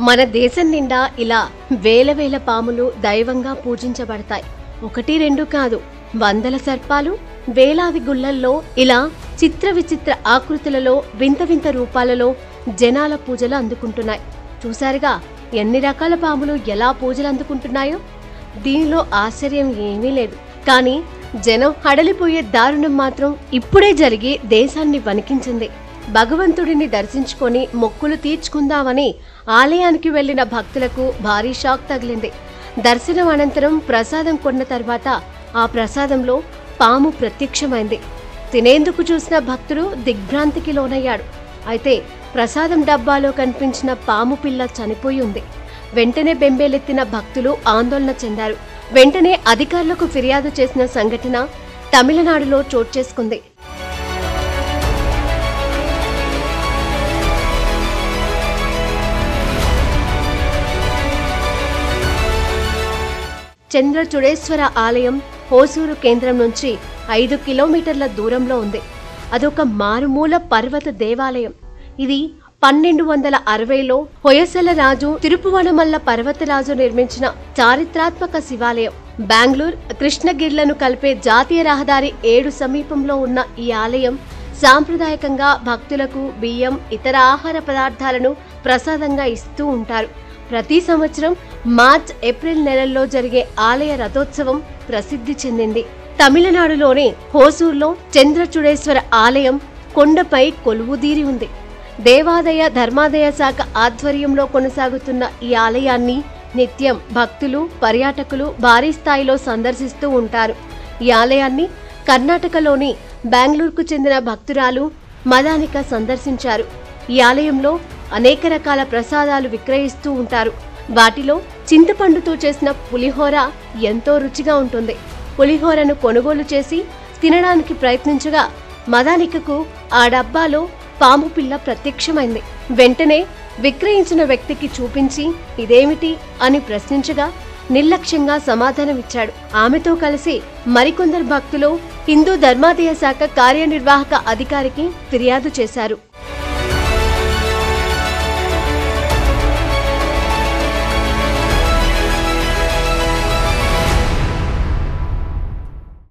మన దేశం నిండా ఇలా వేల వేల పాములు దైవంగా పూజించబడతాయి. ఒకటి రెండు కాదు, వందల సర్పాలు, వేలాది గుళ్ళల్లో ఇలా చిత్ర విచిత్ర ఆకృతులలో వింత వింత రూపాలలో జనాల పూజలు అందుకుంటున్నాయి. చూశారుగా ఎన్ని రకాల పాములు ఎలా పూజలు అందుకుంటున్నాయో. దీనిలో ఆశ్చర్యం ఏమీ లేదు. కానీ జనం హడలిపోయే దారుణం మాత్రం ఇప్పుడే జరిగి దేశాన్ని వణికించింది. భగవంతుడిని దర్శించుకొని మొక్కులు తీర్చుకుందామని ఆలయానికి వెళ్లిన భక్తులకు భారీ షాక్ తగిలింది. దర్శనం అనంతరం ప్రసాదం కొన్న తర్వాత ఆ ప్రసాదంలో పాము ప్రత్యక్షమైంది. తినేందుకు చూసిన భక్తుడు దిగ్భ్రాంతికి లోనయ్యాడు. అయితే ప్రసాదం డబ్బాలో కనిపించిన పాము పిల్ల చనిపోయి ఉంది. వెంటనే బెంబేలెత్తిన భక్తులు ఆందోళన చెందారు. వెంటనే అధికారులకు ఫిర్యాదు చేసిన సంఘటన తమిళనాడులో చోటు చేసుకుంది. చంద్రచుడేశ్వర ఆలయం హోసూరు కేంద్రం నుంచి 5 కిలోమీటర్ల దూరంలో ఉంది. అదొక మారుమూల పర్వత దేవాలయం. ఇది 1260లో హొయసల రాజు తిరుపువనమల్ల పర్వతరాజు నిర్మించిన చారిత్రాత్మక శివాలయం. బెంగళూరు కృష్ణగిర్లను కలిపే జాతీయ రహదారి 7 సమీపంలో ఉన్న ఈ ఆలయం సాంప్రదాయకంగా భక్తులకు బియ్యం, ఇతర ఆహార పదార్థాలను ప్రసాదంగా ఇస్తూ ఉంటారు. ప్రతి సంవత్సరం మార్చ్, ఏప్రిల్ నెలల్లో జరిగే ఆలయ రథోత్సవం ప్రసిద్ధి చెందింది. తమిళనాడులోని హోసూర్లో చంద్రచుడేశ్వర ఆలయం కొండపై కొలువుదీరి ఉంది. దేవాదాయ ధర్మాదాయ శాఖ ఆధ్వర్యంలో కొనసాగుతున్న ఈ ఆలయాన్ని నిత్యం భక్తులు, పర్యాటకులు భారీ స్థాయిలో సందర్శిస్తూ ఉంటారు. ఈ ఆలయాన్ని కర్ణాటకలోని బెంగళూరుకు చెందిన భక్తురాలు మదానిక సందర్శించారు. ఈ ఆలయంలో అనేక రకాల ప్రసాదాలు విక్రయిస్తూ ఉంటారు. వాటిలో చింతపండుతో చేసిన పులిహోర ఎంతో రుచిగా ఉంటుంది. పులిహోరను కొనుగోలు చేసి తినడానికి ప్రయత్నించగా మదానికకు ఆ డబ్బాలో పాము పిల్ల ప్రత్యక్షమైంది. వెంటనే విక్రయించిన వ్యక్తికి చూపించి ఇదేమిటి అని ప్రశ్నించగా నిర్లక్ష్యంగా సమాధానమిచ్చాడు. ఆమెతో కలిసి మరికొందరు భక్తులు హిందూ ధర్మాదాయ శాఖ కార్యనిర్వాహక అధికారికి ఫిర్యాదు చేశారు.